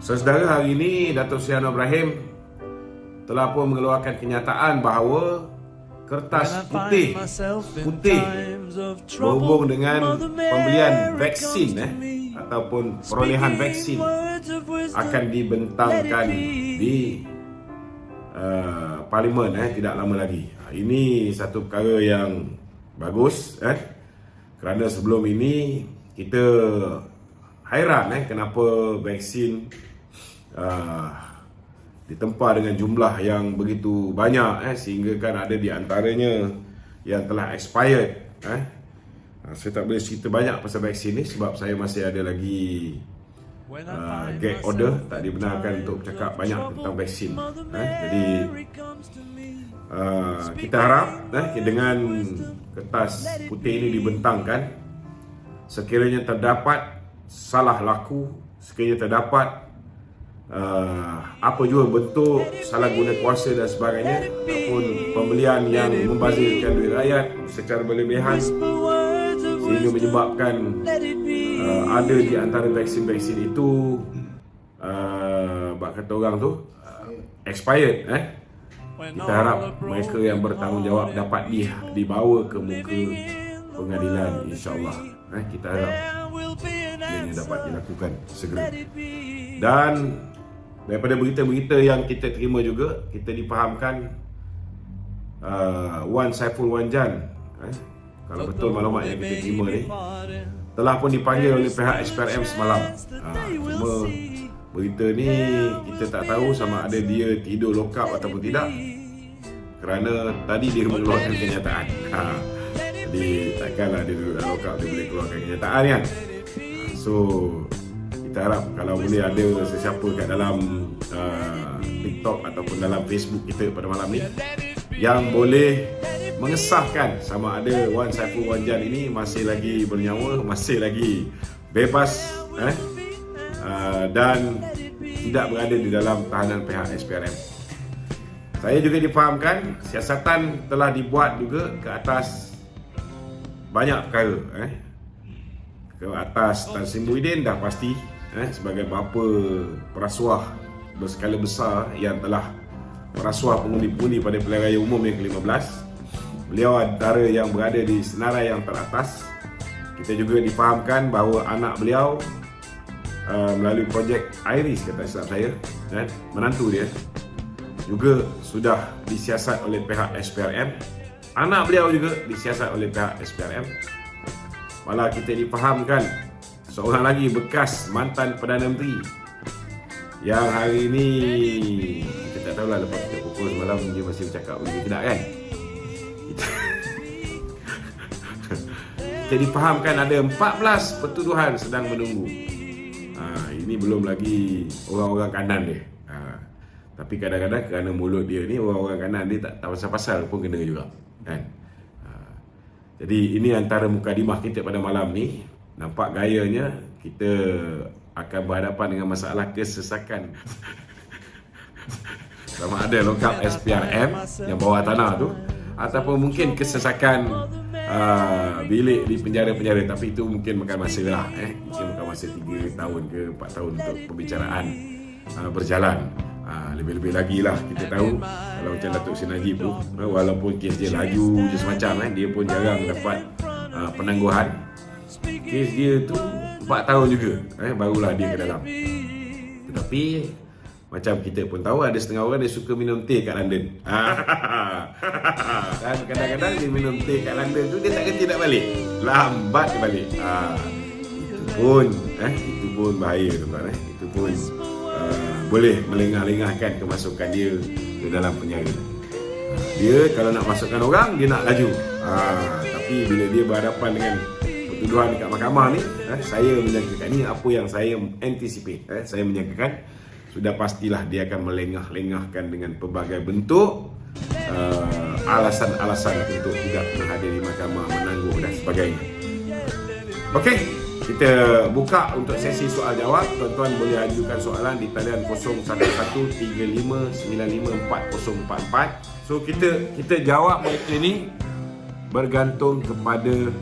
Saudara, hari ini Datuk Seri Anwar Ibrahim telah pun mengeluarkan kenyataan bahawa kertas putih berhubung dengan pembelian vaksin ataupun perolehan vaksin akan dibentangkan di Parlimen tidak lama lagi. Ini satu perkara yang bagus kerana sebelum ini kita hairan kenapa vaksin ditempa dengan jumlah yang begitu banyak sehingga kan ada di antaranya yang telah expired. Saya tak boleh cerita banyak pasal vaksin ni sebab saya masih ada lagi gag order, tak dibenarkan untuk bercakap banyak tentang vaksin. Jadi kita harap dengan kertas putih ini dibentangkan, sekiranya terdapat salah laku, sekiranya terdapat apa juga bentuk salah guna kuasa dan sebagainya, ataupun pembelian yang membazirkan duit rakyat secara berlebihan sehingga menyebabkan ada di antara vaksin-vaksin itu bak kata orang tu expired. Kita harap mereka yang bertanggungjawab dapat dibawa ke muka pengadilan, insya-Allah. Kita harap ini dapat dilakukan segera. Dan daripada berita-berita yang kita terima juga, kita difahamkan Wan Saiful Wan Jan, kalau betul maklumat yang kita terima ni, telah pun dipanggil oleh pihak SPRM semalam. Cuma berita ni kita tak tahu sama ada dia tidur lock up ataupun tidak, kerana tadi dia mengeluarkan kenyataan. Jadi takkanlah dia duduk dalam lock up dia boleh keluarkan kenyataan kan. So kita harap kalau boleh ada sesiapa kat dalam TikTok ataupun dalam Facebook kita pada malam ni yang boleh mengesahkan sama ada Wan Saiful Wan Jan ini masih lagi bernyawa, masih lagi bebas dan tidak berada di dalam tahanan pihak SPRM. Saya juga difahamkan siasatan telah dibuat juga ke atas banyak perkara. Ke atas Tan Sri Muhyiddin dah pasti sebagai bapa perasuah berskala besar yang telah merasuah pengundi-pengundi pada pilihan raya umum yang ke-15. Beliau antara yang berada di senarai yang teratas. Kita juga difahamkan bahawa anak beliau melalui projek Iris, kata silap saya, menantu dia juga sudah disiasat oleh pihak SPRM. Anak beliau juga disiasat oleh pihak SPRM. Malah kita difahamkan seorang lagi bekas mantan Perdana Menteri yang hari ini kita tak tahulah lepas kita pukul semalam dia masih bercakap begitu tidak kan. Kita difahamkan ada 14 pertuduhan sedang menunggu. Ini belum lagi orang-orang kanan dia. Tapi kadang-kadang kerana mulut dia ni, orang-orang kanan dia tak tahu pasal-pasal pun kena juga kan. Jadi ini antara mukadimah kita pada malam ni. Nampak gayanya kita akan berhadapan dengan masalah kesesakan sama ada lokap SPRM yang bawah tanah tu, ataupun mungkin kesesakan bilik di penjara-penjara. Tapi itu mungkin makan masa lah. Mungkin makan masa 3 tahun ke 4 tahun untuk pembicaraan berjalan. Lebih-lebih lagi lah kita tahu kalau macam Datuk Seri Najib tu, walaupun kes dia laju je semacam, dia pun jarang dapat penangguhan. Kes dia tu 4 tahun juga barulah dia ke dalam. Tetapi macam kita pun tahu ada setengah orang dia suka minum teh kat London. Dan kadang-kadang dia minum teh kat London tu dia tak kerti nak balik, lambat dia balik. Itu pun bahaya tuan-tuan. Itu pun boleh melengah-lengahkan kemasukan dia ke dalam penjara. Dia kalau nak masukkan orang, dia nak laju. Tapi bila dia berhadapan dengan pertuduhan dekat mahkamah ni, saya menyangkakan ni apa yang saya anticipate. Saya menyangkakan sudah pastilah dia akan melengah-lengahkan dengan pelbagai bentuk alasan-alasan untuk tidak menghadiri mahkamah, menangguh dan sebagainya. Okey, kita buka untuk sesi soal jawab. Tuan-tuan boleh ajukan soalan di talian 0113954044. So kita jawab mereka ni bergantung kepada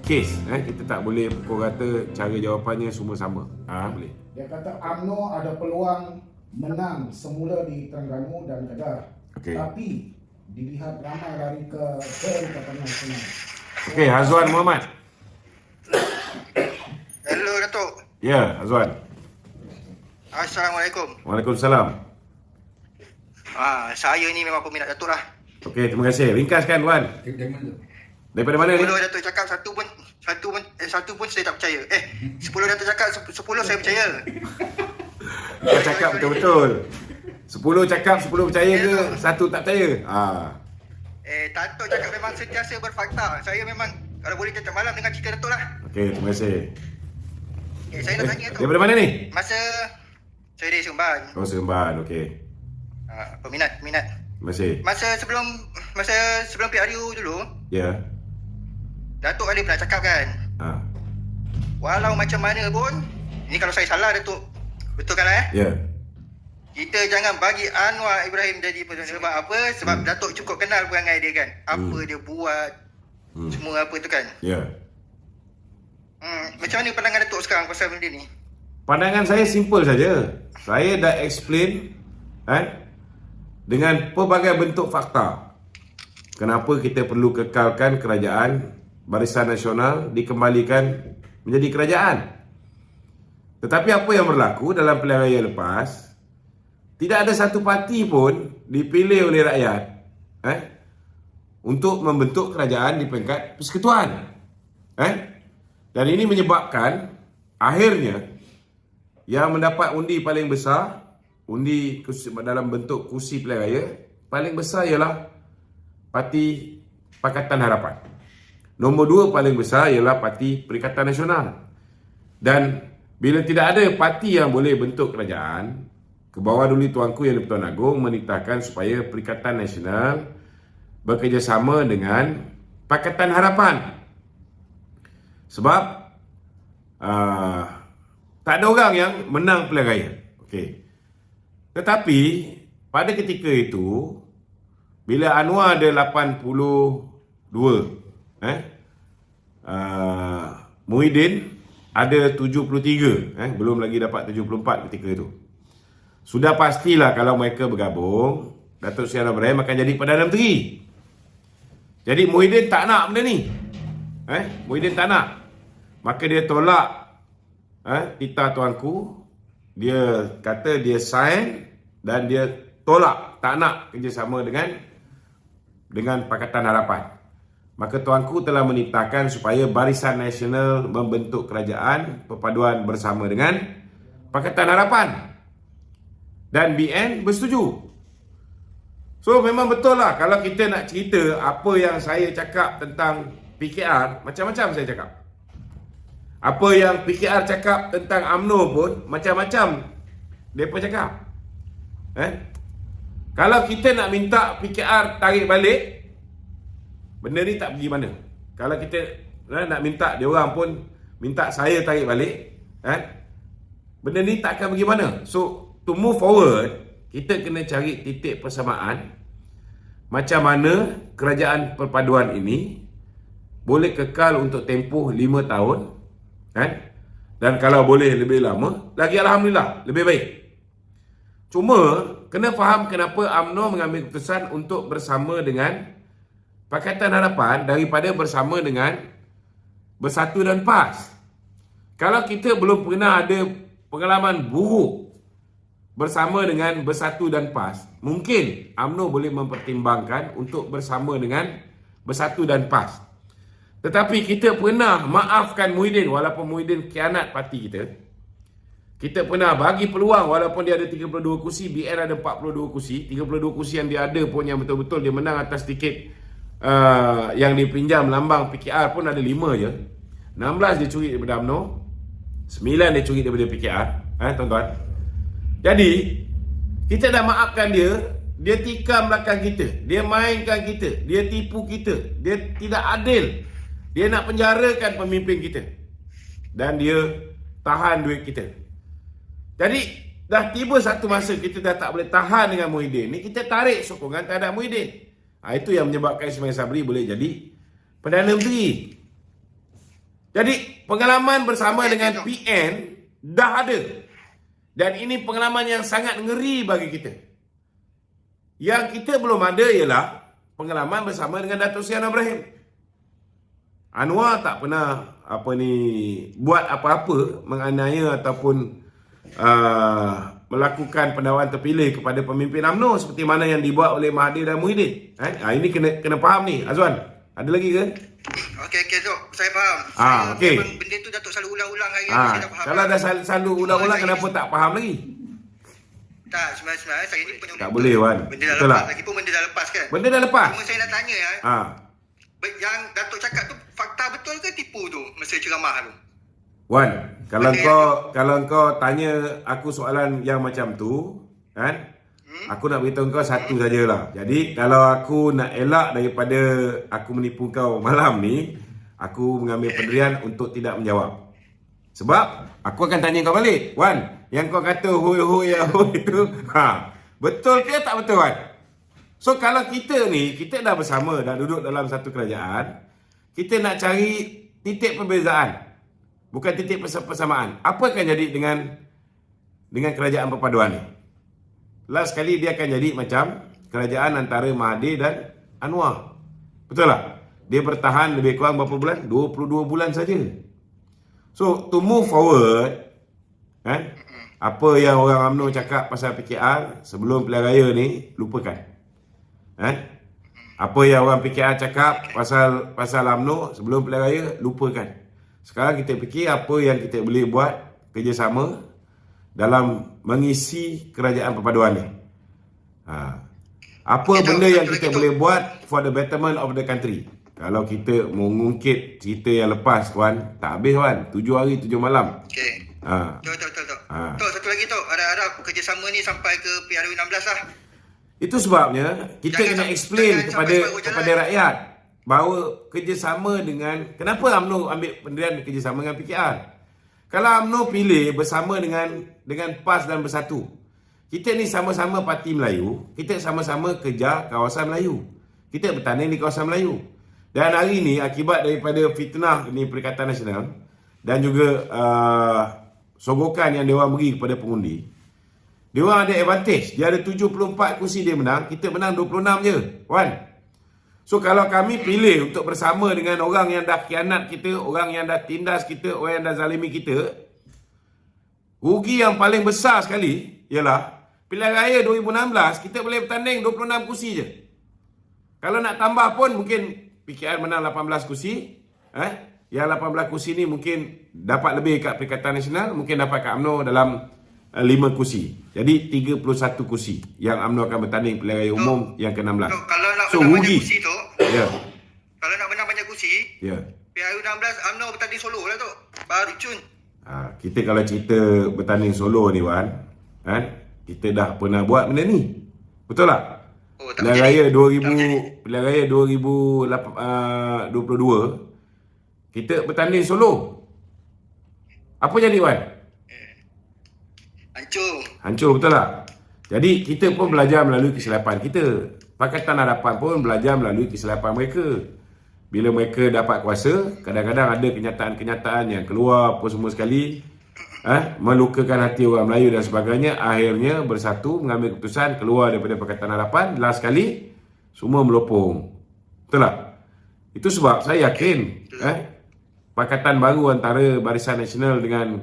kes. Kita tak boleh pukul rata cara jawapannya semua sama. Boleh. Dia kata UMNO ada peluang menang semula di Terengganu dan Kedah. Okey. Tapi dilihat ramai lari ke Perikatan Nasional. Okey, Hazwan Muhammad. Hello Datuk. Ya, Hazwan. Assalamualaikum. Waalaikumsalam. Saya ni memang peminat Datuk lah. Okey, terima kasih. Ringkaskan, Wan. Daripada mana ni? 10 Datuk cakap satu pun saya tak percaya. 10 Datuk cakap 10 saya percaya. Kau cakap betul-betul. 10 cakap, 10 percaya ke? Satu tak percaya? Datuk cakap memang sentiasa berfakta. Saya memang kalau boleh tiap malam dengan cerita Datuk lah. Okey, terima kasih. Saya nak tanya Datuk. Daripada mana ni? Masa saya dari Seremban. Oh, Seremban. Okey. Peminat. Terima kasih. Masa sebelum PRU dulu, Ya. Datuk ada pernah cakap kan, walau macam mana pun, ini kalau saya salah Datuk betulkan lah Ya. kita jangan bagi Anwar Ibrahim jadi perdana. Sebab apa? Sebab Datuk cukup kenal perangai dia kan, apa dia buat, semua apa tu kan. Ya. Macam mana pandangan Datuk sekarang pasal benda ni? Pandangan saya simple saja. Saya dah explain dengan pelbagai bentuk fakta kenapa kita perlu kekalkan kerajaan Barisan Nasional dikembalikan menjadi kerajaan. Tetapi apa yang berlaku dalam pilihan raya lepas, tidak ada satu parti pun dipilih oleh rakyat untuk membentuk kerajaan di peringkat persekutuan. Dan ini menyebabkan akhirnya yang mendapat undi paling besar, undi dalam bentuk kursi pilihan raya paling besar ialah Parti Pakatan Harapan. Nombor 2 paling besar ialah Parti Perikatan Nasional. Dan bila tidak ada parti yang boleh bentuk kerajaan, ke bawah dulu Tuanku Yang di-Pertuan Agong menitahkan supaya Perikatan Nasional bekerjasama dengan Pakatan Harapan. Sebab tak ada orang yang menang pilihan raya. Okey. Tetapi pada ketika itu, bila Anwar ada 82, Muhyiddin ada 73, belum lagi dapat 74 ketika itu. Sudah pastilah kalau mereka bergabung, Datuk Seri Anwar Ibrahim akan jadi Perdana Menteri. Jadi Muhyiddin tak nak benda ni. Muhyiddin tak nak. Maka dia tolak titah tuanku. Dia kata dia sign dan dia tolak, tak nak kerjasama dengan Pakatan Harapan. Maka tuanku telah menitahkan supaya Barisan Nasional membentuk kerajaan perpaduan bersama dengan Pakatan Harapan. Dan BN bersetuju. So memang betul lah kalau kita nak cerita apa yang saya cakap tentang PKR, macam-macam saya cakap. Apa yang PKR cakap tentang UMNO pun macam-macam mereka cakap. Kalau kita nak minta PKR tarik balik, benda ni tak pergi mana. Kalau kita nak minta dia orang pun minta saya tarik balik, benda ni tak akan pergi mana. So to move forward, kita kena cari titik persamaan macam mana kerajaan perpaduan ini boleh kekal untuk tempoh 5 tahun, dan kalau boleh lebih lama lagi, alhamdulillah, lebih baik. Cuma kena faham kenapa UMNO mengambil keputusan untuk bersama dengan Pakatan Harapan daripada bersama dengan Bersatu dan PAS. Kalau kita belum pernah ada pengalaman buruk bersama dengan Bersatu dan PAS, mungkin UMNO boleh mempertimbangkan untuk bersama dengan Bersatu dan PAS. Tetapi kita pernah maafkan Muhyiddin walaupun Muhyiddin khianat parti kita. Kita pernah bagi peluang walaupun dia ada 32 kursi, BN ada 42 kursi. 32 kursi yang dia ada pun yang betul-betul dia menang atas tiket yang dipinjam lambang PKR pun ada 5 je. 16 dia curi daripada UMNO, 9 dia curi daripada PKR, tuan-tuan. Jadi kita dah maafkan dia. Dia tikam belakang kita, dia mainkan kita, dia tipu kita, dia tidak adil. Dia nak penjarakan pemimpin kita, dan dia tahan duit kita. Jadi dah tiba satu masa kita dah tak boleh tahan dengan Muhyiddin ni, kita tarik sokongan terhadap Muhyiddin. Itu yang menyebabkan Ismail Sabri boleh jadi Perdana Menteri. Jadi pengalaman bersama dengan PN dah ada. Dan ini pengalaman yang sangat ngeri bagi kita. Yang kita belum ada ialah pengalaman bersama dengan Datuk Seri Anwar Ibrahim. Anwar tak pernah buat apa-apa menganiaya ataupun melakukan pendawaan terpilih kepada pemimpin UMNO seperti mana yang dibuat oleh Mahathir dan Muhyiddin. Ini kena faham ni, Azwan. Ada lagi ke? Okey, Tok. Saya faham. Okey. Memang benda tu Datuk selalu ulang-ulang hari ni, saya dah faham. Kalau dah selalu ulang-ulang, kenapa tak faham lagi? Tak, sebenarnya saya ni penyuluh. Tak boleh, Wan. Benda dah Betul lepas. tak? Lagipun benda dah lepas kan? Benda dah lepas. Cuma saya nak tanya yang Datuk cakap tu fakta betul ke tipu tu masa ceramah tu? Wan, kalau kau tanya aku soalan yang macam tu, kan? Aku nak beritahu kau satu sajalah. Jadi kalau aku nak elak daripada aku menipu kau malam ni, aku mengambil pendirian untuk tidak menjawab. Sebab aku akan tanya kau balik. Wan, yang kau kata hoi itu, betul ke tak betul, Wan? So kalau kita ni, kita dah bersama, dah duduk dalam satu kerajaan, kita nak cari titik perbezaan, bukan titik persamaan. Apa akan jadi dengan kerajaan perpaduan ni? Last sekali dia akan jadi macam kerajaan antara Mahathir dan Anwar. Betul tak? Dia bertahan lebih kurang berapa bulan? 22 bulan saja. So to move forward, apa yang orang UMNO cakap pasal PKR sebelum pilihan raya ni, lupakan. Apa yang orang PKR cakap pasal UMNO sebelum pilihan raya, lupakan. Sekarang kita fikir apa yang kita boleh buat kerjasama dalam mengisi kerajaan perpaduan ni. Apa benda yang kita boleh buat for the betterment of the country. Kalau kita mengungkit cerita yang lepas, Tuan, tak habis, Tuan. 7 hari 7 malam. Okey. Tok. Tok, satu lagi, Tok. Harap kerjasama ni sampai ke PRU 16 lah. Itu sebabnya kita kena explain kepada rakyat bahawa kerjasama dengan, kenapa UMNO ambil pendirian kerjasama dengan PKR. Kalau UMNO pilih bersama dengan PAS dan Bersatu, kita ni sama-sama parti Melayu, kita sama-sama kejar kawasan Melayu, kita bertanding di kawasan Melayu. Dan hari ni akibat daripada fitnah ni Perikatan Nasional dan juga sogokan yang diorang beri kepada pengundi, diorang ada advantage. Dia ada 74 kursi dia menang, kita menang 26 je, Wan. So kalau kami pilih untuk bersama dengan orang yang dah khianat kita, orang yang dah tindas kita, orang yang dah zalimi kita, rugi yang paling besar sekali ialah pilihan raya 2016 kita boleh bertanding 26 kursi je. Kalau nak tambah pun mungkin PKR menang 18 kursi, yang 18 kursi ni mungkin dapat lebih kat Perikatan Nasional, mungkin dapat kat UMNO dalam 5 kursi. Jadi 31 kursi yang UMNO akan bertanding pilihan raya umum yang ke-16. Kalau nak so menang rugi. banyak kursi tu, kalau nak menang banyak kursi, PRU 16 UMNO bertanding solo lah tu. Baru cun. Kita kalau cerita bertanding solo ni, Wan, kita dah pernah buat benda ni. Betul tak? Pilihan raya 2022 kita bertanding solo. Apa jadi, Wan? Hancur, betul tak? Jadi kita pun belajar melalui kesilapan kita. Pakatan Harapan pun belajar melalui kesilapan mereka. Bila mereka dapat kuasa, kadang-kadang ada kenyataan-kenyataan yang keluar apa semua sekali, melukakan hati orang Melayu dan sebagainya. Akhirnya Bersatu mengambil keputusan keluar daripada Pakatan Harapan. Last sekali semua melopong. Betul tak? Itu sebab saya yakin Pakatan baru antara Barisan Nasional dengan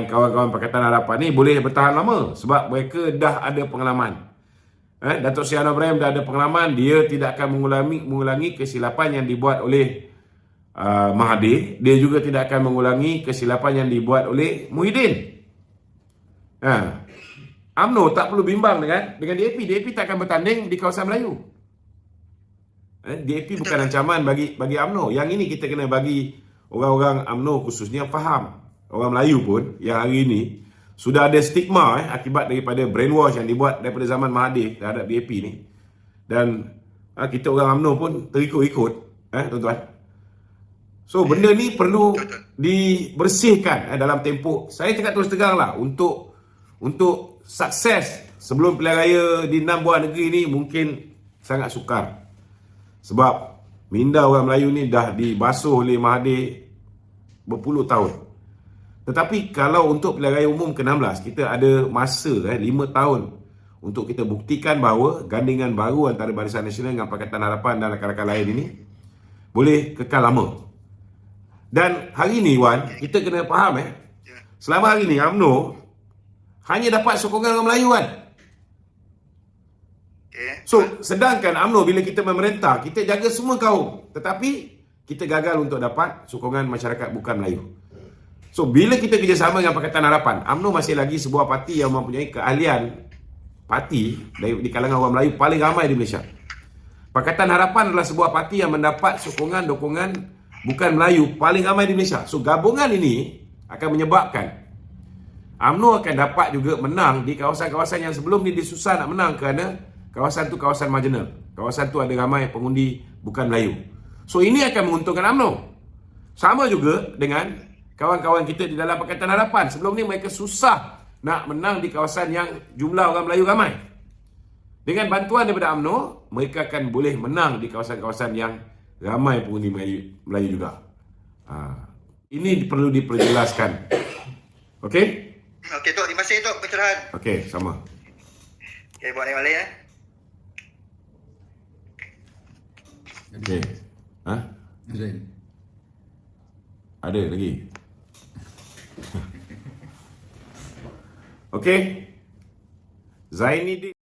kawan-kawan Pakatan Harapan ni boleh bertahan lama sebab mereka dah ada pengalaman. Datuk Seri Anwar Ibrahim dah ada pengalaman. Dia tidak akan mengulangi kesilapan yang dibuat oleh Mahathir. Dia juga tidak akan mengulangi kesilapan yang dibuat oleh Muhyiddin. UMNO tak perlu bimbang dengan DAP. DAP tak akan bertanding di kawasan Melayu. DAP bukan ancaman bagi UMNO. Yang ini kita kena bagi orang-orang UMNO khususnya faham. Orang Melayu pun yang hari ini sudah ada stigma akibat daripada brainwash yang dibuat daripada zaman Mahathir terhadap DAP ni. Dan kita orang UMNO pun terikut-ikut, tuan-tuan. So benda ni perlu dibersihkan dalam tempoh. Saya cakap terus terang lah, untuk sukses sebelum pilihan raya di 6 buah negeri ni mungkin sangat sukar. Sebab minda orang Melayu ni dah dibasuh oleh Mahathir berpuluh tahun. Tetapi kalau untuk pilihan raya umum ke-16, kita ada masa 5 tahun untuk kita buktikan bahawa gandingan baru antara Barisan Nasional dengan Pakatan Harapan dan rakan-rakan lain ini boleh kekal lama. Dan hari ini Wan, kita kena faham selama hari ini UMNO hanya dapat sokongan orang Melayu kan. So, sedangkan UMNO bila kita memerintah, kita jaga semua kaum. Tetapi kita gagal untuk dapat sokongan masyarakat bukan Melayu. So, bila kita kerjasama dengan Pakatan Harapan, UMNO masih lagi sebuah parti yang mempunyai keahlian parti di kalangan orang Melayu paling ramai di Malaysia. Pakatan Harapan adalah sebuah parti yang mendapat sokongan-dokongan bukan Melayu paling ramai di Malaysia. So, gabungan ini akan menyebabkan UMNO akan dapat juga menang di kawasan-kawasan yang sebelum ni dia susah nak menang kerana kawasan tu kawasan marginal. Kawasan tu ada ramai pengundi bukan Melayu. So, ini akan menguntungkan UMNO. Sama juga dengan kawan-kawan kita di dalam Pakatan Harapan. Sebelum ni mereka susah nak menang di kawasan yang jumlah orang Melayu ramai. Dengan bantuan daripada UMNO, mereka akan boleh menang di kawasan-kawasan yang ramai pengundi Melayu juga. Ini perlu diperjelaskan. Okey? Okey Tok, terima kasih Tok pencerahan. Okey, sama. Okey, buat lain balik Okey. Ada lagi? Okey. Zainuddin